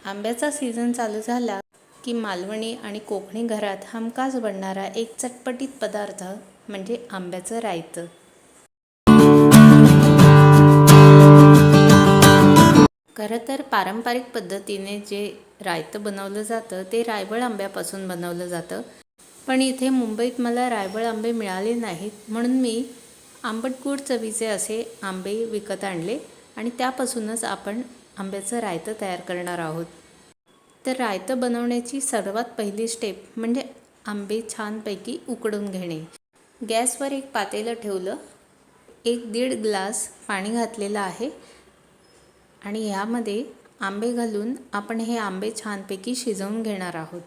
आंब्याचा सीझन चालू झाला की मालवणी आणि कोकणी घरात हमखास बनणारा एक चटपटीत पदार्थ म्हणजे आंब्याचं रायतं. खरं तर पारंपरिक पद्धतीने जे रायतं बनवलं जातं ते रायवळ आंब्यापासून बनवलं जातं. पण इथे मुंबईत मला रायवळ आंबे मिळाले नाहीत, म्हणून मी आंबट गोड चवीचे असे आंबे विकत आणले आणि त्यापासूनच आपण आंब्याचं रायतं तयार करणार आहोत. तर रायतं बनवण्याची सर्वात पहिली स्टेप म्हणजे आंबे छानपैकी उकडून घेणे. गॅसवर एक पातेलं ठेवलं, 1-1.5 ग्लास पाणी घातलेलं आहे आणि ह्यामध्ये आंबे घालून आपण हे आंबे छानपैकी शिजवून घेणार आहोत.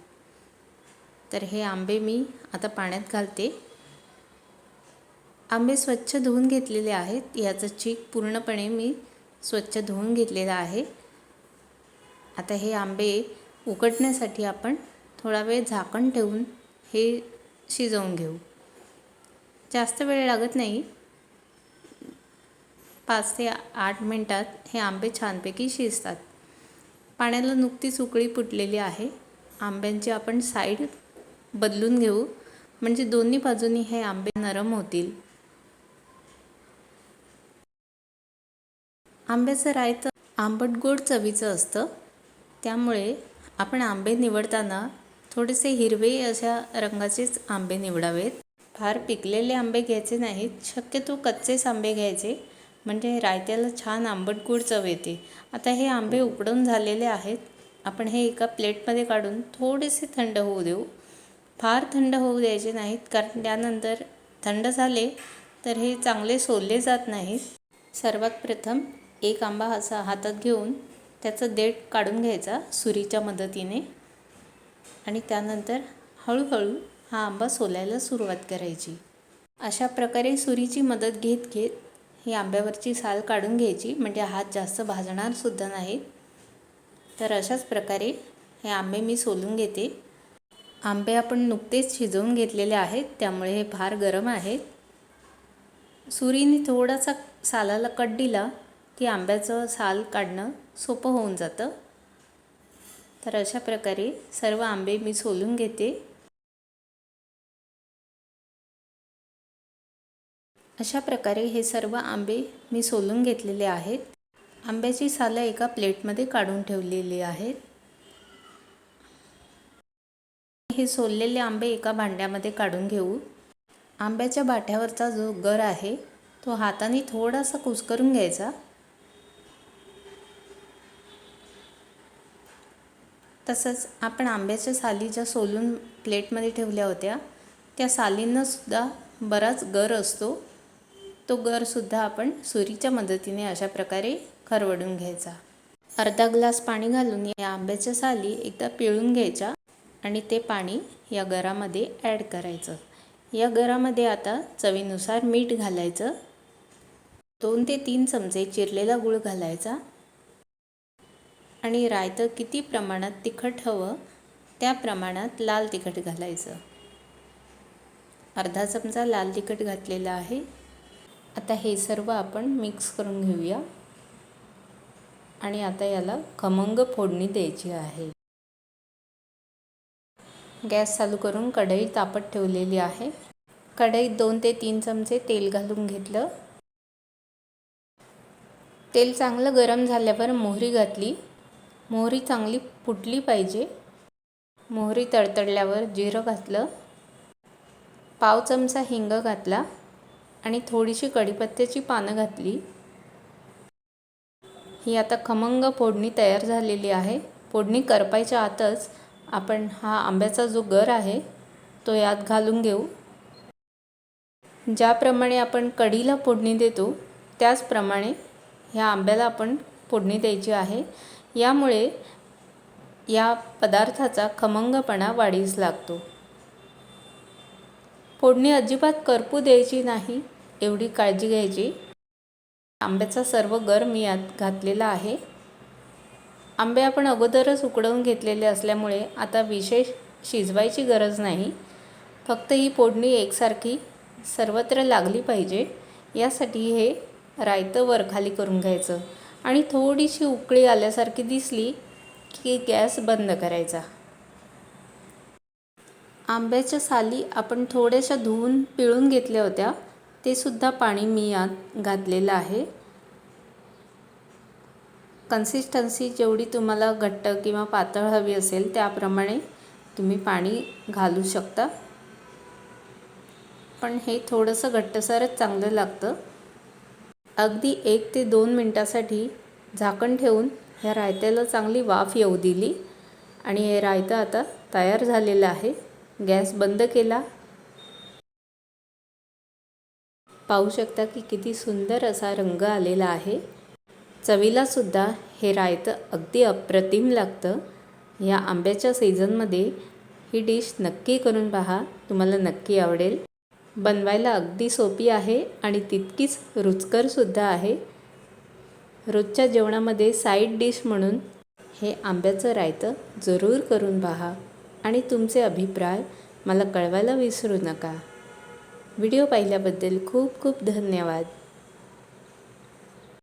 तर हे आंबे मी आता पाण्यात घालते. आंबे स्वच्छ धुवून घेतलेले आहेत. याचं चीक पूर्णपणे मी स्वच्छ धुवून घेतलेला आहे. आता हे आंबे उकडण्यासाठी आपण थोडा वेळ झाकण ठेवून हे शिजवून घेऊ. जास्त वेळ लागत नाही. 5 ते 8 मिनटात हे आंबे छानपैकी शिजतात. पाण्याला नुकतीच उकळी फुटलेली आहे. आंब्यांची आपण साईड बदलून घेऊ, म्हणजे दोन्ही बाजूनी हे आंबे नरम होतील. आंब्याचं रायतं आंबट गोड चवीचं असतं, त्यामुळे आपण आंबे निवडताना थोडेसे हिरवे अशा रंगाचेच आंबे निवडावेत. फार पिकलेले आंबे घ्यायचे नाहीत. शक्यतो कच्चेच आंबे घ्यायचे, म्हणजे रायत्याला छान आंबट गोड चव येते. आता हे आंबे उकडून झालेले आहेत. आपण हे एका प्लेटमध्ये काढून थोडेसे थंड होऊ देऊ. फार थंड होऊ द्यायचे नाहीत, कारण त्यानंतर थंड झाले तर हे चांगले सोलले जात नाहीत. सर्वात प्रथम एक आंबा असा हातात घेऊन त्याचं देठ काढून घ्यायचा सुरीच्या मदतीने आणि त्यानंतर हळूहळू हा आंबा सोलायला सुरुवात करायची. अशा प्रकारे सुरीची मदत घेत घेत ही आंब्यावरची साल काढून घ्यायची, म्हणजे हात जास्त भाजणारसुद्धा नाही. तर अशाच प्रकारे हे आंबे मी सोलून घेते. आंबे आपण नुकतेच शिजवून घेतलेले आहेत, त्यामुळे हे फार गरम आहेत. सुरीने थोडासा सालाला कट दिला की आंब्याचं साल काढणं सोपं होऊन जातं. तर अशा प्रकारे सर्व आंबे मी सोलून घेते. अशा प्रकारे हे सर्व आंबे मी सोलून घेतलेले आहेत. आंब्याची सालं एका प्लेटमध्ये काढून ठेवलेली आहेत. हे सोललेले आंबे एका भांड्यामध्ये काढून घेऊ. आंब्याच्या बाठ्यावरचा जो गर आहे तो हाताने थोडासा कुस्करून घ्यायचा. तसंच आपण आंब्याच्या साली ज्या सोलून प्लेटमध्ये ठेवल्या होत्या त्या सालींनासुद्धा बराच गर असतो. तो गरसुद्धा आपण सुरीच्या मदतीने अशा प्रकारे खरवडून घ्यायचा. अर्धा ग्लास पाणी घालून या आंब्याच्या साली एकदा पिळून घ्यायच्या आणि ते पाणी या गरामध्ये ॲड करायचं. या गरामध्ये आता चवीनुसार मीठ घालायचं. 2 ते 3 चमचे चिरलेला गूळ घालायचा आणि रायतं किती प्रमाणात तिखट हवं त्या प्रमाणात लाल तिखट घालायचं. अर्धा चमचा लाल तिखट घातलेला आहे. आता हे सर्व आपण मिक्स करून घेऊया आणि आता याला खमंग फोडणी द्यायची आहे. गॅस चालू करून कढई तापत ठेवलेली आहे. कढईत 2 ते 3 चमचे तेल घालून घेतलं. तेल चांगलं गरम झाल्यावर मोहरी घातली. मोहरी चांगली फुटली पाहिजे. मोहरी तडतडल्यावर जिरं घातलं. पाव चमचा हिंग घातला आणि थोडीशी कढीपत्त्याची पानं घातली. ही आता खमंग फोडणी तयार झालेली आहे. फोडणी करपायच्या आतच आपण हा आंब्याचा जो गर आहे तो यात घालून घेऊ. ज्याप्रमाणे आपण कढीला फोडणी देतो त्याचप्रमाणे ह्या आंब्याला आपण फोडणी द्यायची आहे. यामुळे या पदार्थाचा खमंगपणा वाढीस लागतो. फोडणी अजिबात करपू द्यायची नाही, एवढी काळजी घ्यायची. आंब्याचा सर्व गर मी यात घातलेला आहे. आंबे आपण अगोदरच उकडवून घेतलेले असल्यामुळे आता विशेष शिजवायची गरज नाही. फक्त ही फोडणी एकसारखी सर्वत्र लागली पाहिजे यासाठी हे रायतं वरखाली करून घ्यायचं आणि थोडीशी उकळी आल्यासारखी दिसली की गॅस बंद करायचा. आंब्याच्या साली आपण थोड्याशा धुवून पिळून घेतल्या होत्या, ते सुद्धा पाणी मी यात घातलेलं आहे. कन्सिस्टन्सी जेवढी तुम्हाला घट्ट किंवा पातळ हवी असेल त्याप्रमाणे तुम्ही पाणी घालू शकता, पण हे थोडंसं घट्टसरच चांगलं लागतं. अगदी 1 ते 2 मिनटासाठी झाकण ठेवून ह्या रायत्याला चांगली वाफ येऊ दिली आणि हे रायतं आता तयार झालेलं आहे. गॅस बंद केला. पाहू शकता की किती सुंदर असा रंग आलेला आहे. चवीला सुद्धा हे रायतं अगदी अप्रतिम लागतं. या आंब्याच्या सीझनमध्ये ही डिश नक्की करून पहा, तुम्हाला नक्की आवडेल. बनवायला अगदी सोपी आहे आणि तितकीच रुचकरसुद्धा आहे. रोजच्या जेवणामध्ये साईड डिश म्हणून हे आंब्याचं रायतं जरूर करून पहा आणि तुमचे अभिप्राय मला कळवायला विसरू नका. व्हिडिओ पाहिल्याबद्दल खूप खूप धन्यवाद.